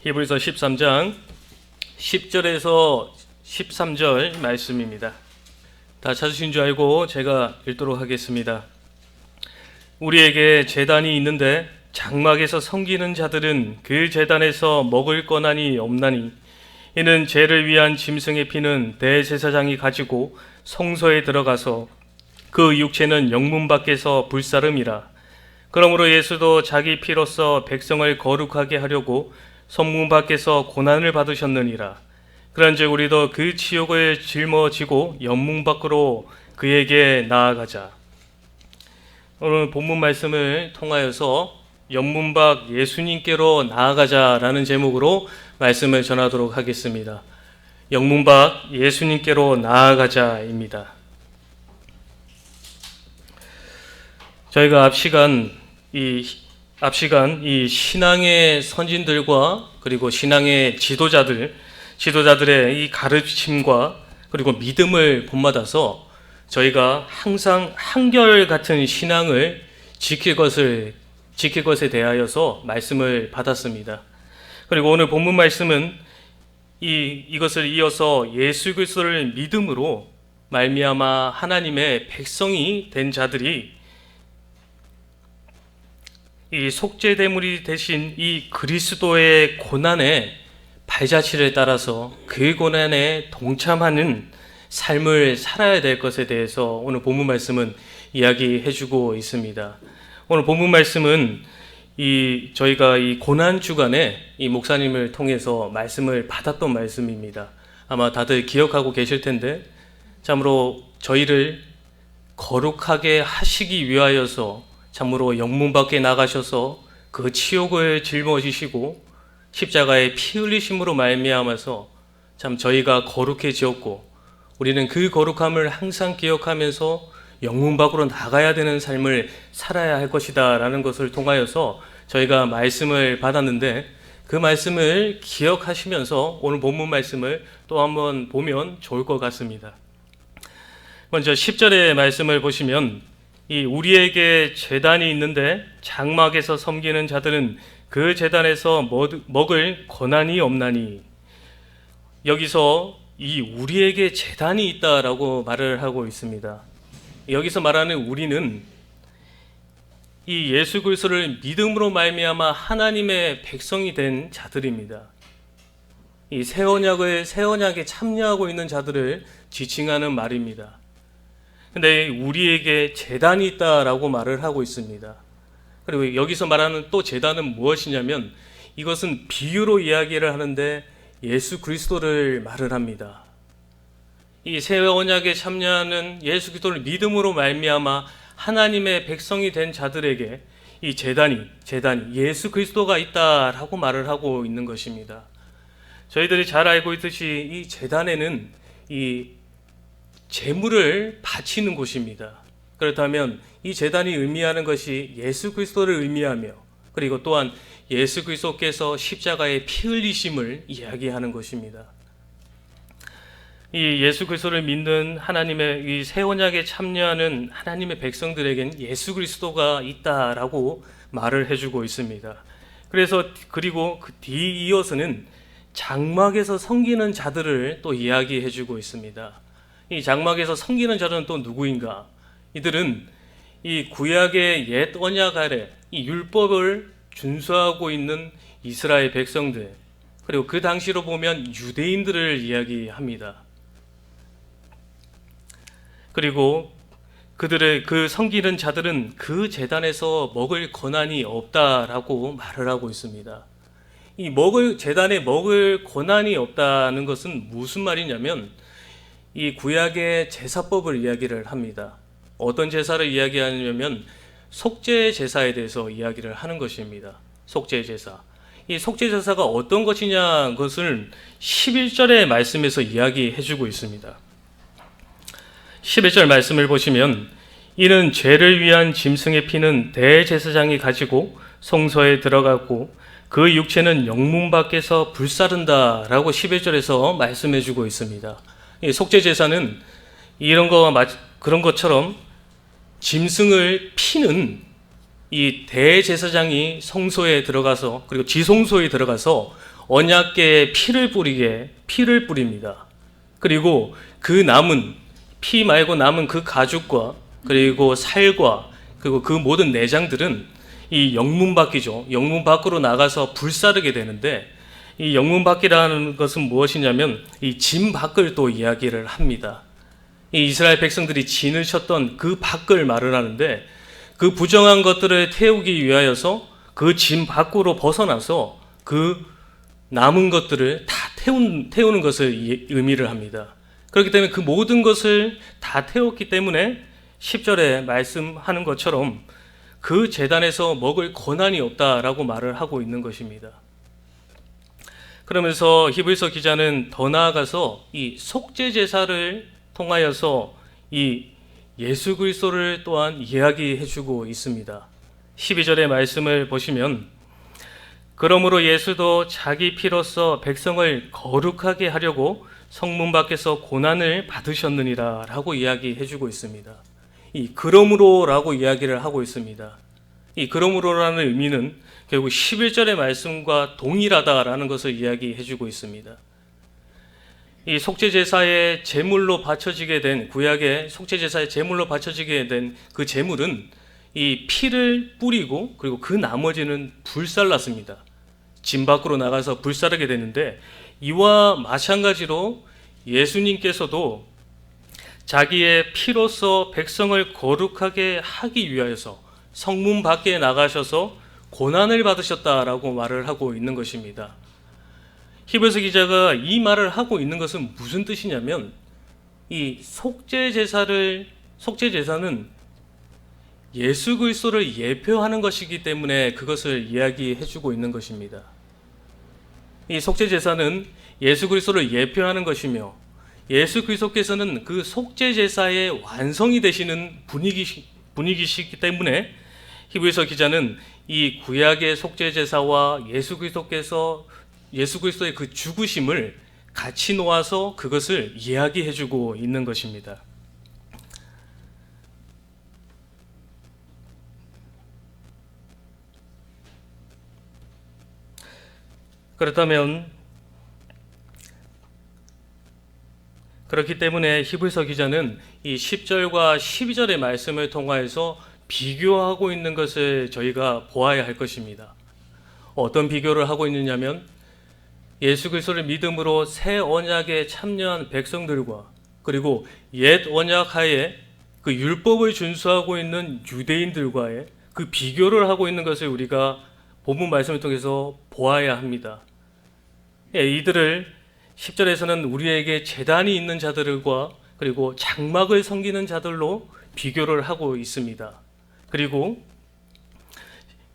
히브리서 13장 10절에서 13절 말씀입니다. 다 찾으신 줄 알고 제가 읽도록 하겠습니다. 우리에게 제단이 있는데 장막에서 섬기는 자들은 그 제단에서 먹을 권한이 없나니 이는 죄를 위한 짐승의 피는 대제사장이 가지고 성소에 들어가서 그 육체는 영문 밖에서 불사름이라. 그러므로 예수도 자기 피로써 백성을 거룩하게 하려고 성문 밖에서 고난을 받으셨느니라. 그런즉 우리도 그 치욕을 짊어지고 연문 밖으로 그에게 나아가자. 오늘 본문 말씀을 통하여서 연문 밖 예수님께로 나아가자라는 제목으로 말씀을 전하도록 하겠습니다. 영문 밖 예수님께로 나아가자입니다. 저희가 앞 시간 이 신앙의 선진들과 그리고 신앙의 지도자들의 이 가르침과 그리고 믿음을 본받아서 저희가 항상 한결같은 신앙을 지킬 것에 대하여서 말씀을 받았습니다. 그리고 오늘 본문 말씀은 이것을 이어서 예수 그리스도를 믿음으로 말미암아 하나님의 백성이 된 자들이 이 속죄제물이 되신 이 그리스도의 고난의 발자취를 따라서 그 고난에 동참하는 삶을 살아야 될 것에 대해서 오늘 본문 말씀은 이야기해주고 있습니다. 오늘 본문 말씀은 저희가 이 고난 주간에 이 목사님을 통해서 말씀을 받았던 말씀입니다. 아마 다들 기억하고 계실 텐데, 참으로 저희를 거룩하게 하시기 위하여서 참으로 영문 밖에 나가셔서 그 치욕을 짊어지시고 십자가의 피 흘리심으로 말미암아서 참 저희가 거룩해지었고, 우리는 그 거룩함을 항상 기억하면서 영문 밖으로 나가야 되는 삶을 살아야 할 것이다 라는 것을 통하여서 저희가 말씀을 받았는데, 그 말씀을 기억하시면서 오늘 본문 말씀을 또 한번 보면 좋을 것 같습니다. 먼저 10절의 말씀을 보시면 우리에게 제단이 있는데 장막에서 섬기는 자들은 그 제단에서 먹을 권한이 없나니, 여기서 우리에게 제단이 있다라고 말을 하고 있습니다. 여기서 말하는 우리는 이 예수 그리스도를 믿음으로 말미암아 하나님의 백성이 된 자들입니다. 이 새 언약에 참여하고 있는 자들을 지칭하는 말입니다. 근데 우리에게 제단이 있다라고 말을 하고 있습니다. 그리고 여기서 말하는 또 제단은 무엇이냐면, 이것은 비유로 이야기를 하는데 예수 그리스도를 말을 합니다. 이 새 언약에 참여하는 예수 그리스도를 믿음으로 말미암아 하나님의 백성이 된 자들에게 이 제단이 예수 그리스도가 있다라고 말을 하고 있는 것입니다. 저희들이 잘 알고 있듯이 이 제단에는 이 제물을 바치는 곳입니다. 그렇다면 이 제단이 의미하는 것이 예수 그리스도를 의미하며, 그리고 또한 예수 그리스도께서 십자가의 피 흘리심을 이야기하는 것입니다. 이 예수 그리스도를 믿는 하나님의 이 새 언약에 참여하는 하나님의 백성들에겐 예수 그리스도가 있다라고 말을 해주고 있습니다. 그리고 그 뒤이어서는 장막에서 섬기는 자들을 또 이야기해주고 있습니다. 이 장막에서 섬기는 자들은 또 누구인가? 이들은 이 구약의 옛 언약 아래 이 율법을 준수하고 있는 이스라엘 백성들, 그리고 그 당시로 보면 유대인들을 이야기합니다. 그리고 그 섬기는 자들은 그 제단에서 먹을 권한이 없다라고 말을 하고 있습니다. 제단에 먹을 권한이 없다는 것은 무슨 말이냐면, 이 구약의 제사법을 이야기를 합니다. 어떤 제사를 이야기하냐면 속죄 제사에 대해서 이야기를 하는 것입니다. 속죄 제사. 이 속죄 제사가 어떤 것이냐, 그것을 11절의 말씀에서 이야기해 주고 있습니다. 11절 말씀을 보시면, 이는 죄를 위한 짐승의 피는 대제사장이 가지고 성소에 들어가고 그 육체는 영문 밖에서 불사른다라고 11절에서 말씀해 주고 있습니다. 이 속죄 제사는 그런 것처럼 짐승을 피는 이 대제사장이 성소에 들어가서, 그리고 지성소에 들어가서 언약궤에 피를 뿌립니다. 그리고 그 남은 피 말고 남은 그 가죽과 그리고 살과 그리고 그 모든 내장들은 이 영문 밖이죠. 영문 밖으로 나가서 불사르게 되는데, 이 영문 밖이라는 것은 무엇이냐면 이 진 밖을 또 이야기를 합니다. 이 이스라엘 백성들이 진을 쳤던 그 밖을 말을 하는데, 그 부정한 것들을 태우기 위하여서 그 진 밖으로 벗어나서 그 남은 것들을 다 태우는 것을 의미를 합니다. 그렇기 때문에 그 모든 것을 다 태웠기 때문에 10절에 말씀하는 것처럼 그 제단에서 먹을 권한이 없다라고 말을 하고 있는 것입니다. 그러면서 히브리서 기자는 더 나아가서 이 속죄 제사를 통하여서 이 예수 그리스도를 또한 이야기해 주고 있습니다. 12절의 말씀을 보시면, 그러므로 예수도 자기 피로써 백성을 거룩하게 하려고 성문 밖에서 고난을 받으셨느니라 라고 이야기해 주고 있습니다. 이 그러므로라고 이야기를 하고 있습니다. 이 그러므로라는 의미는 결국 11절의 말씀과 동일하다라는 것을 이야기해 주고 있습니다. 이 속죄제사의 제물로 바쳐지게 된, 구약의 속죄제사의 제물로 바쳐지게 된 그 제물은 이 피를 뿌리고 그리고 그 나머지는 불살랐습니다. 진 밖으로 나가서 불사르게 되는데, 이와 마찬가지로 예수님께서도 자기의 피로서 백성을 거룩하게 하기 위하여서 성문 밖에 나가셔서 고난을 받으셨다라고 말을 하고 있는 것입니다. 히브리서 기자가 이 말을 하고 있는 것은 무슨 뜻이냐면, 이 속죄제사는 예수 그리스도를 예표하는 것이기 때문에 그것을 이야기해 주고 있는 것입니다. 이 속죄제사는 예수 그리스도를 예표하는 것이며, 예수 그리스도께서는 그 속죄제사의 완성이 되시는 분이시기 때문에 히브리서 기자는 이 구약의 속죄제사와 예수 그리스도의 그 죽으심을 같이 놓아서 그것을 이야기해 주고 있는 것입니다. 그렇기 때문에 히브리서 기자는 이 10절과 12절의 말씀을 통하여서 비교하고 있는 것을 저희가 보아야 할 것입니다. 어떤 비교를 하고 있느냐면, 예수 그리스도를 믿음으로 새 언약에 참여한 백성들과 그리고 옛 언약 하에 그 율법을 준수하고 있는 유대인들과의 그 비교를 하고 있는 것을 우리가 본문 말씀을 통해서 보아야 합니다. 이들을 10절에서는 우리에게 제단이 있는 자들과 그리고 장막을 섬기는 자들로 비교를 하고 있습니다. 그리고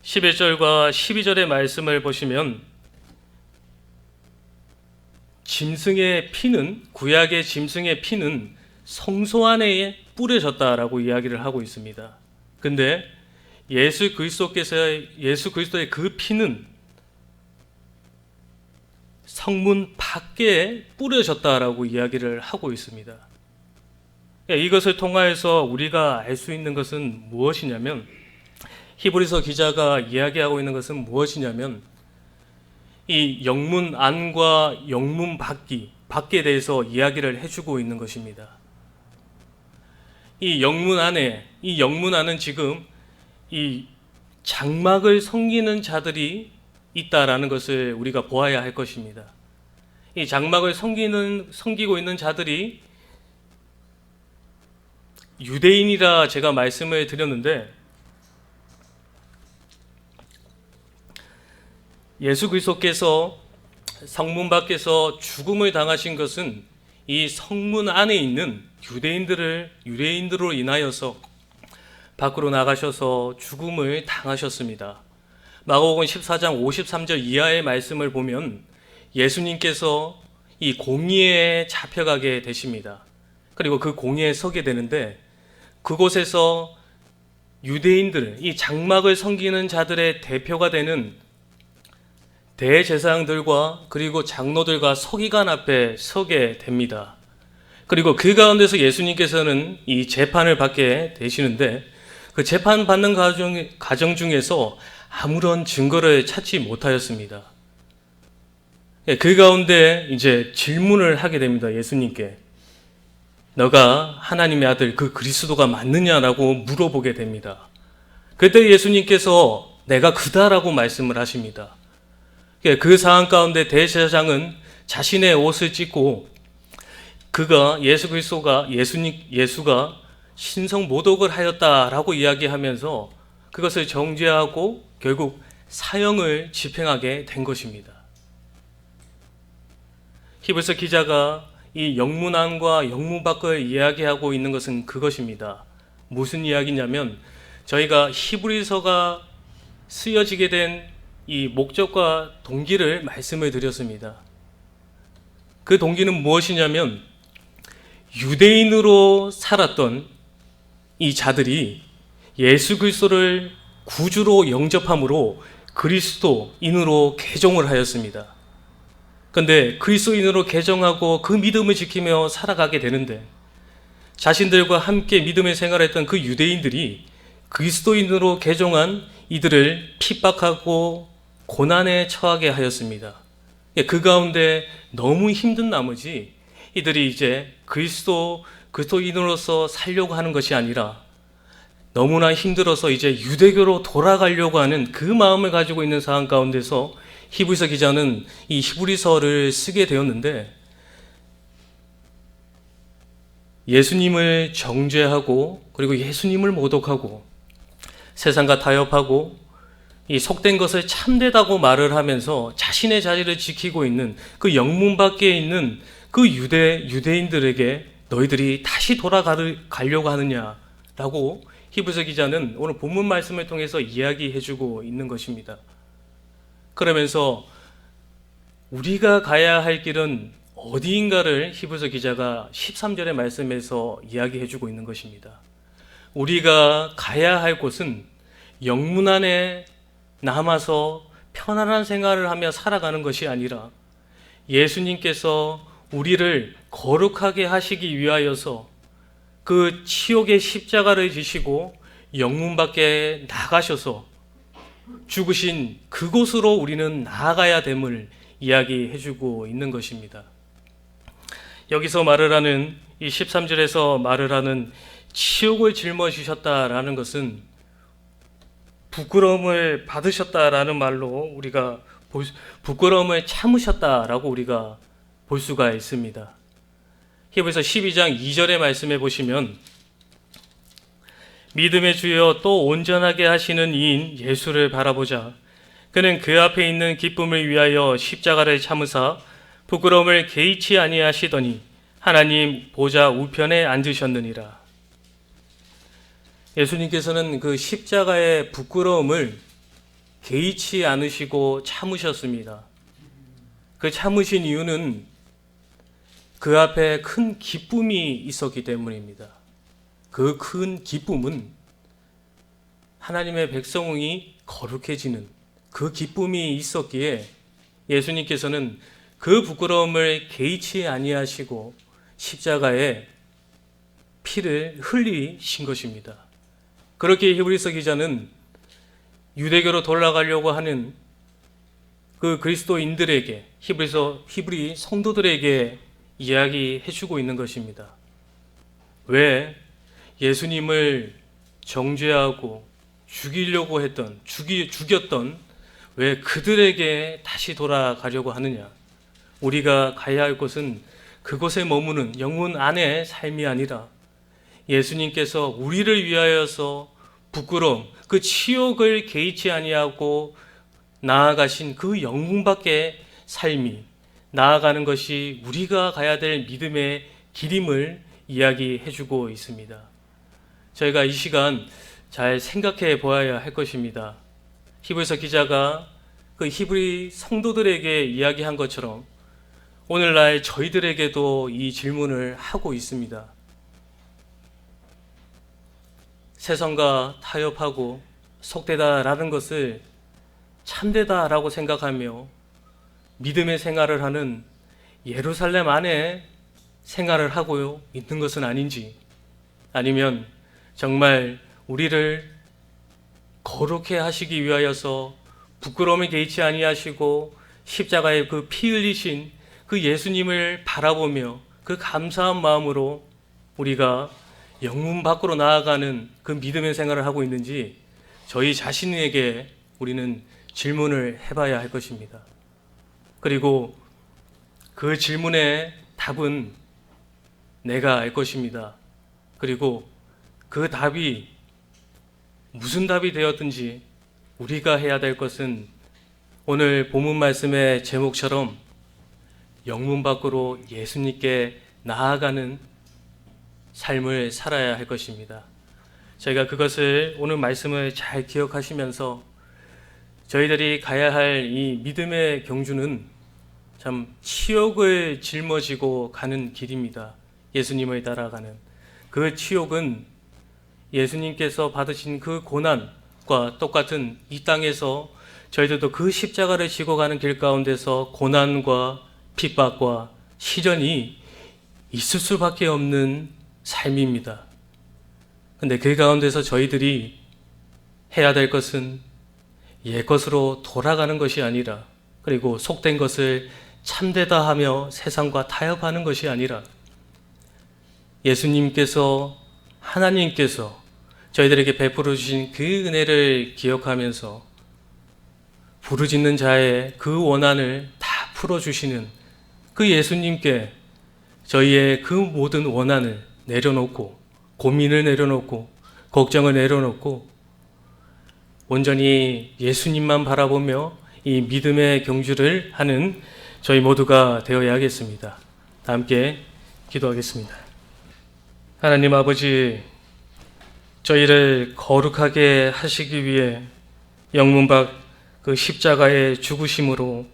11절과 12절의 말씀을 보시면, 짐승의 피는, 구약의 짐승의 피는 성소 안에 뿌려졌다라고 이야기를 하고 있습니다. 근데 예수 그리스도의 그 피는 성문 밖에 뿌려졌다라고 이야기를 하고 있습니다. 이것을 통하여서 우리가 알 수 있는 것은 무엇이냐면, 히브리서 기자가 이야기하고 있는 것은 무엇이냐면, 이 영문 안과 영문 밖에 대해서 이야기를 해주고 있는 것입니다. 이 영문 안은 지금 이 장막을 섬기는 자들이 있다라는 것을 우리가 보아야 할 것입니다. 이 장막을 섬기고 있는 자들이 유대인이라 제가 말씀을 드렸는데, 예수 그리스도께서 성문 밖에서 죽음을 당하신 것은 이 성문 안에 있는 유대인들로 인하여서 밖으로 나가셔서 죽음을 당하셨습니다. 마가복음 14장 53절 이하의 말씀을 보면 예수님께서 이 공의에 잡혀가게 되십니다. 그리고 그 공의에 서게 되는데, 그곳에서 유대인들, 이 장막을 섬기는 자들의 대표가 되는 대제사장들과 그리고 장로들과 서기관 앞에 서게 됩니다. 그리고 그 가운데서 예수님께서는 이 재판을 받게 되시는데, 그 재판 받는 과정 중에서 아무런 증거를 찾지 못하였습니다. 그 가운데 이제 질문을 하게 됩니다. 예수님께. 너가 하나님의 아들 그 그리스도가 맞느냐라고 물어보게 됩니다. 그때 예수님께서 내가 그다라고 말씀을 하십니다. 그 상황 가운데 대제사장은 자신의 옷을 찢고 그가 예수가 신성 모독을 하였다라고 이야기하면서 그것을 정죄하고 결국 사형을 집행하게 된 것입니다. 히브리서 기자가 이 영문 안과 영문 밖을 이야기하고 있는 것은 그것입니다. 무슨 이야기냐면 저희가 히브리서가 쓰여지게 된 이 목적과 동기를 말씀을 드렸습니다. 그 동기는 무엇이냐면 유대인으로 살았던 이 자들이 예수 그리스도를 구주로 영접함으로 그리스도인으로 개종을 하였습니다. 그런데 그리스도인으로 개종하고 그 믿음을 지키며 살아가게 되는데 자신들과 함께 믿음의 생활했던 그 유대인들이 그리스도인으로 개종한 이들을 핍박하고 고난에 처하게 하였습니다. 그 가운데 너무 힘든 나머지 이들이 이제 그리스도인으로서 살려고 하는 것이 아니라 너무나 힘들어서 이제 유대교로 돌아가려고 하는 그 마음을 가지고 있는 상황 가운데서 히브리서 기자는 이 히브리서를 쓰게 되었는데 예수님을 정죄하고 그리고 예수님을 모독하고 세상과 타협하고 이 속된 것을 참되다고 말을 하면서 자신의 자리를 지키고 있는 그 영문 밖에 있는 그 유대인들에게 너희들이 다시 돌아가려고 하느냐라고 히브리서 기자는 오늘 본문 말씀을 통해서 이야기해주고 있는 것입니다. 그러면서 우리가 가야 할 길은 어디인가를 히브리서 기자가 13절의 말씀에서 이야기해주고 있는 것입니다. 우리가 가야 할 곳은 영문 안에 남아서 편안한 생활을 하며 살아가는 것이 아니라 예수님께서 우리를 거룩하게 하시기 위하여서 그 치욕의 십자가를 지시고 영문 밖에 나가셔서 죽으신 그곳으로 우리는 나아가야 됨을 이야기해주고 있는 것입니다. 여기서 말을 하는 이 13절에서 말을 하는 치욕을 짊어지셨다라는 것은 부끄러움을 받으셨다라는 말로 우리가 부끄러움을 참으셨다라고 우리가 볼 수가 있습니다. 히브리서 12장 2절의 말씀에 보시면 믿음의 주여 또 온전하게 하시는 이인 예수를 바라보자. 그는 그 앞에 있는 기쁨을 위하여 십자가를 참으사 부끄러움을 개의치 아니하시더니 하나님 보좌 우편에 앉으셨느니라. 예수님께서는 그 십자가의 부끄러움을 개의치 않으시고 참으셨습니다. 그 참으신 이유는 그 앞에 큰 기쁨이 있었기 때문입니다. 그 큰 기쁨은 하나님의 백성이 거룩해지는 그 기쁨이 있었기에 예수님께서는 그 부끄러움을 개의치 아니하시고 십자가에 피를 흘리신 것입니다. 그렇게 히브리서 기자는 유대교로 돌아가려고 하는 그 그리스도인들에게 히브리 성도들에게 이야기해주고 있는 것입니다. 왜 예수님을 정죄하고 죽이려고 했던 죽였던 왜 그들에게 다시 돌아가려고 하느냐? 우리가 가야 할 곳은 그곳에 머무는 영혼 안의 삶이 아니라 예수님께서 우리를 위하여서 부끄러움, 그 치욕을 개의치 아니하고 나아가신 그 영웅 밖의 삶이 나아가는 것이 우리가 가야 될 믿음의 길임을 이야기해주고 있습니다. 저희가 이 시간 잘 생각해 보아야 할 것입니다. 히브리서 기자가 그 히브리 성도들에게 이야기한 것처럼 오늘날 저희들에게도 이 질문을 하고 있습니다. 세상과 타협하고 속되다라는 것을 참되다라고 생각하며 믿음의 생활을 하는 예루살렘 안에 생활을 하고 있는 것은 아닌지, 아니면 정말 우리를 거룩해 하시기 위하여서 부끄러움에 개의치 아니하시고 십자가에 그 피 흘리신 그 예수님을 바라보며 그 감사한 마음으로 우리가 영문 밖으로 나아가는 그 믿음의 생활을 하고 있는지 저희 자신에게 우리는 질문을 해봐야 할 것입니다. 그리고 그 질문의 답은 내가 알 것입니다. 그리고 그 답이 무슨 답이 되었든지 우리가 해야 될 것은 오늘 본문 말씀의 제목처럼 영문 밖으로 예수님께 나아가는 삶을 살아야 할 것입니다. 저희가 그것을 오늘 말씀을 잘 기억하시면서 저희들이 가야 할 이 믿음의 경주는 참 치욕을 짊어지고 가는 길입니다. 예수님을 따라가는 그 치욕은 예수님께서 받으신 그 고난과 똑같은 이 땅에서 저희들도 그 십자가를 지고 가는 길 가운데서 고난과 핍박과 시련이 있을 수밖에 없는 삶입니다. 근데 그 가운데서 저희들이 해야 될 것은 옛 것으로 돌아가는 것이 아니라, 그리고 속된 것을 참되다 하며 세상과 타협하는 것이 아니라, 예수님께서, 하나님께서 저희들에게 베풀어 주신 그 은혜를 기억하면서 부르짖는 자의 그 원한을 다 풀어주시는 그 예수님께 저희의 그 모든 원한을 내려놓고, 고민을 내려놓고, 걱정을 내려놓고 온전히 예수님만 바라보며 이 믿음의 경주를 하는 저희 모두가 되어야 하겠습니다. 다 함께 기도하겠습니다. 하나님 아버지, 저희를 거룩하게 하시기 위해 영문 밖 그 십자가의 죽으심으로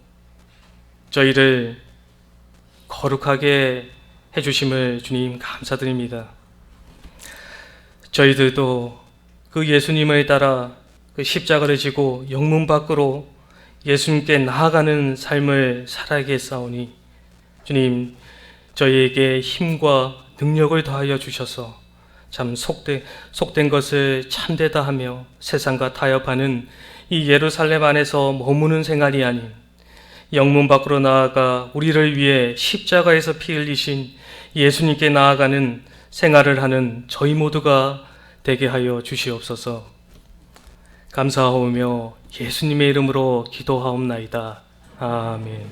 저희를 거룩하게 해주심을 주님 감사드립니다. 저희들도 그 예수님을 따라 그 십자가를 지고 영문 밖으로 예수님께 나아가는 삶을 살아야겠사오니 주님, 저희에게 힘과 능력을 더하여 주셔서 참 속된 것을 참되다 하며 세상과 타협하는 이 예루살렘 안에서 머무는 생활이 아닌 영문 밖으로 나아가 우리를 위해 십자가에서 피 흘리신 예수님께 나아가는 생활을 하는 저희 모두가 되게 하여 주시옵소서. 감사하오며 예수님의 이름으로 기도하옵나이다. 아멘.